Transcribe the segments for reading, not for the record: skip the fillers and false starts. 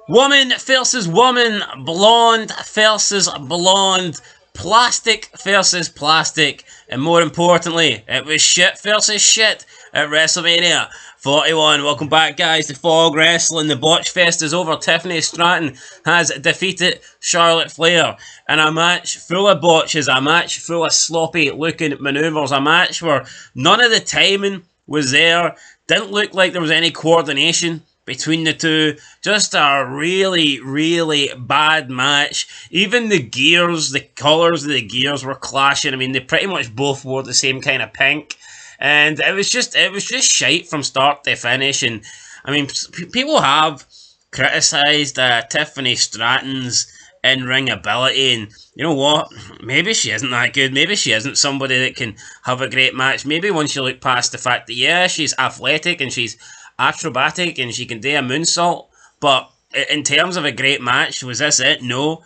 Woman versus woman, blonde versus blonde, plastic versus plastic, and more importantly, it was shit versus shit at WrestleMania 41. Welcome back, guys, to Fog Wrestling. The Botchfest is over. Tiffany Stratton has defeated Charlotte Flair in a match full of botches, a match full of sloppy looking manoeuvres, a match where none of the timing was there. Didn't look like there was any coordination between the two. Just a really, really bad match. Even the gears, the colours of the gears were clashing. I mean, they pretty much both wore the same kind of pink. And it was just shite from start to finish. And I mean, people have criticised Tiffany Stratton's in-ring ability, and you know what? Maybe she isn't that good. Maybe she isn't somebody that can have a great match. Maybe once you look past the fact that, yeah, she's athletic and she's acrobatic and she can do a moonsault, but in terms of a great match, was this it? No.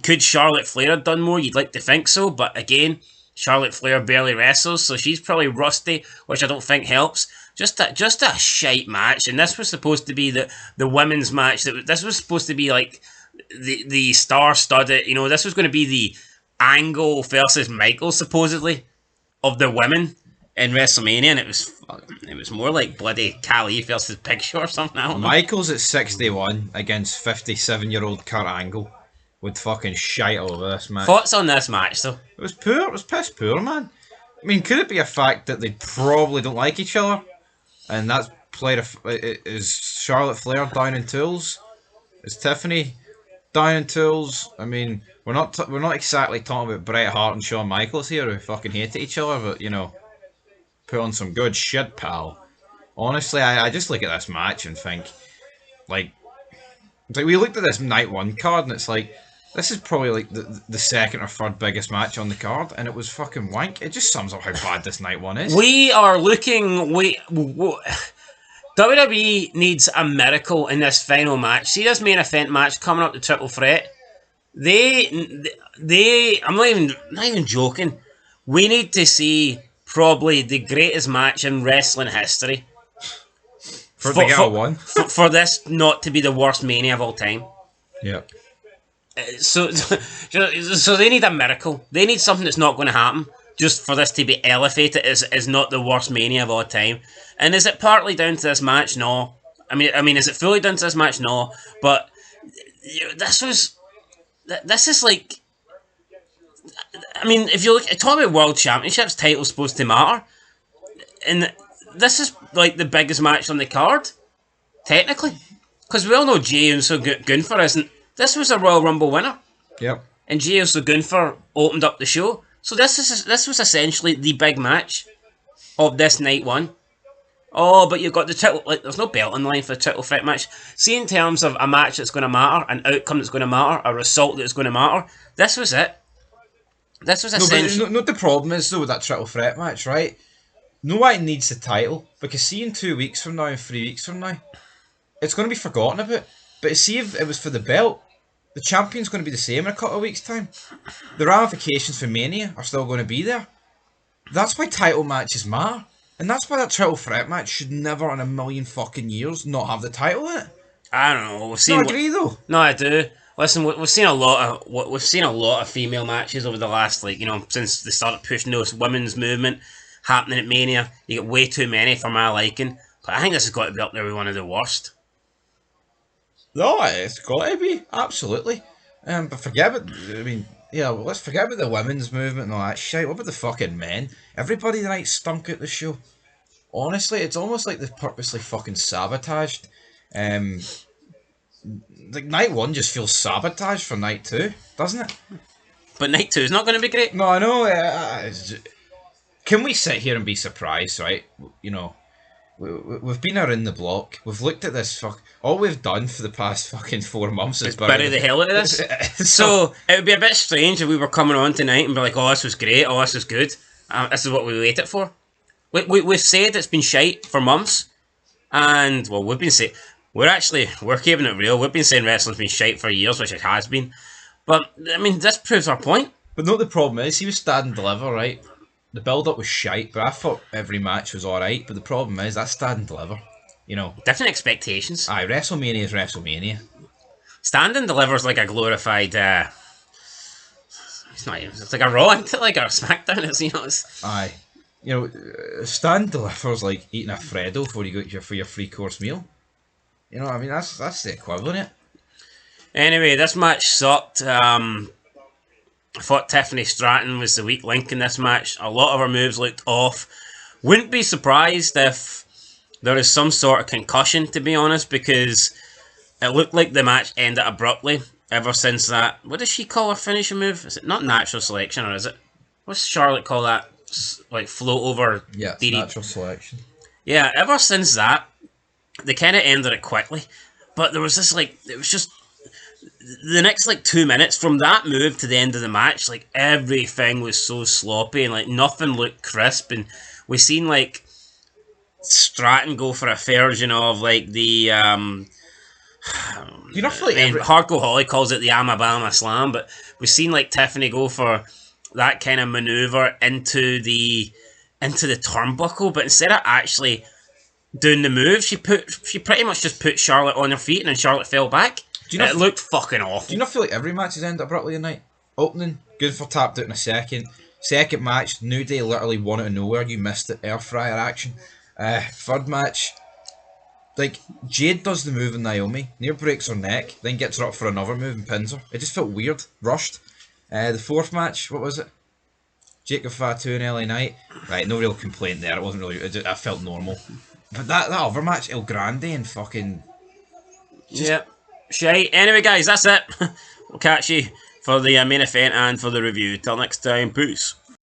Could Charlotte Flair have done more? You'd like to think so, but again, Charlotte Flair barely wrestles, so she's probably rusty, which I don't think helps. Just a shite match, and this was supposed to be the women's match. This was supposed to be like the star-studded, you know, this was going to be the Angle versus Michael, supposedly, of the women in WrestleMania, and it was more like bloody Khali versus Big Show or something. I don't know. Michael's at 61 against 57-year-old Kurt Angle. Would fucking shite all over this match. Thoughts on this match, though? It was poor. It was piss poor, man. I mean, could it be a fact that they probably don't like each other, and that's played is Charlotte Flair down in tools? Is Tiffany down in tools? I mean, we're not exactly talking about Bret Hart and Shawn Michaels here who fucking hate each other, but you know, put on some good shit, pal. Honestly, I just look at this match and think, like we looked at this night one card and it's like, this is probably like the second or third biggest match on the card, and it was fucking wank. It just sums up how bad this night one is. We are looking. WWE needs a miracle in this final match. See this main event match coming up to Triple Threat. I'm not even joking. We need to see probably the greatest match in wrestling history. For this not to be the worst Mania of all time. Yep. So they need a miracle. They need something that's not going to happen just for this to be elevated as not the worst Mania of all time. And is it partly down to this match? No. I mean, is it fully down to this match? No. But this is like, I mean, if you look, talk about World Championships, titles supposed to matter, and this is like the biggest match on the card, technically, because we all know Jey Uso Gunther isn't. This was a Royal Rumble winner. Yep. And Jey Uso Gunther opened up the show. So this was essentially the big match of this night one. Oh, but you've got the title. Like, there's no belt in line for the title threat match. See, in terms of a match that's going to matter, an outcome that's going to matter, a result that's going to matter, this was it. This was essentially. No, the problem is though with that triple threat match, right? No one needs the title, because see, in 2 weeks from now and 3 weeks from now, it's going to be forgotten about. But see, if it was for the belt, the champion's going to be the same in a couple of weeks' time. The ramifications for Mania are still going to be there. That's why title matches matter. And that's why that triple threat match should never in a million fucking years not have the title in it. I don't know. I agree though. No, I do. Listen, we've seen a lot of female matches over the last, like, you know, since they started pushing this women's movement happening at Mania. You get way too many for my liking. But I think this has got to be up there with one of the worst. No, it's got to be, absolutely. But forget about, I mean, yeah, well, let's forget about the women's movement and all that shit. What about the fucking men? Everybody tonight stunk at the show. Honestly, it's almost like they've purposely fucking sabotaged. Like, night one just feels sabotaged for night two, doesn't it? But night two is not going to be great. No, I know. Can we sit here and be surprised, right? You know, we've been around the block. We've looked at this all we've done for the past fucking 4 months is bury the hell out of this. So it would be a bit strange if we were coming on tonight and be like, oh, this was great, oh, this was good. This is what we waited for. We've said it's been shite for months. And, well, we've been saying, we're keeping it real. We've been saying wrestling's been shite for years, which it has been. But, I mean, this proves our point. But no, the problem is, he was Stand and Deliver, right? The build-up was shite, but I thought every match was alright. But the problem is, that's Stand and Deliver. You know, different expectations. Aye, WrestleMania is WrestleMania. Standing delivers like a glorified. It's not even. It's like a Raw, isn't it? Like a SmackDown. It's. Aye. Stan delivers like eating a Freddo before you go for your 3-course meal. You know what I mean? That's the equivalent. Anyway, this match sucked. I thought Tiffany Stratton was the weak link in this match. A lot of her moves looked off. Wouldn't be surprised if there is some sort of concussion, to be honest, because it looked like the match ended abruptly ever since that. What does she call her finishing move? Is it not natural selection, or is it? What's Charlotte call that? Like float over? Yeah, it's natural selection. Yeah, ever since that, they kind of ended it quickly. But there was this, like, it was just the next, like, 2 minutes from that move to the end of the match, like, everything was so sloppy and, like, nothing looked crisp. And we seen, like, Stratton go for a version of, like, the, You don't feel like Hardcore Holly calls it the Amabama Slam, but we've seen, like, Tiffany go for that kind of maneuver into the turnbuckle, but instead of actually doing the move, she pretty much just put Charlotte on her feet and then Charlotte fell back. It looked fucking awful. Do you not feel like every match has ended abruptly tonight? Opening, good for tapped out in a second. Second match, New Day literally won out of nowhere. You missed it, air fryer action. Third match, like, Jade does the move in Naomi, near breaks her neck, then gets her up for another move and pins her. It just felt weird, rushed. The fourth match, what was it? Jacob Fatu and LA Knight. Right, no real complaint there. It wasn't really. I felt normal. But that other match, El Grande and fucking. Yep. Shite. Anyway, guys, that's it. We'll catch you for the main event and for the review. Till next time, peace.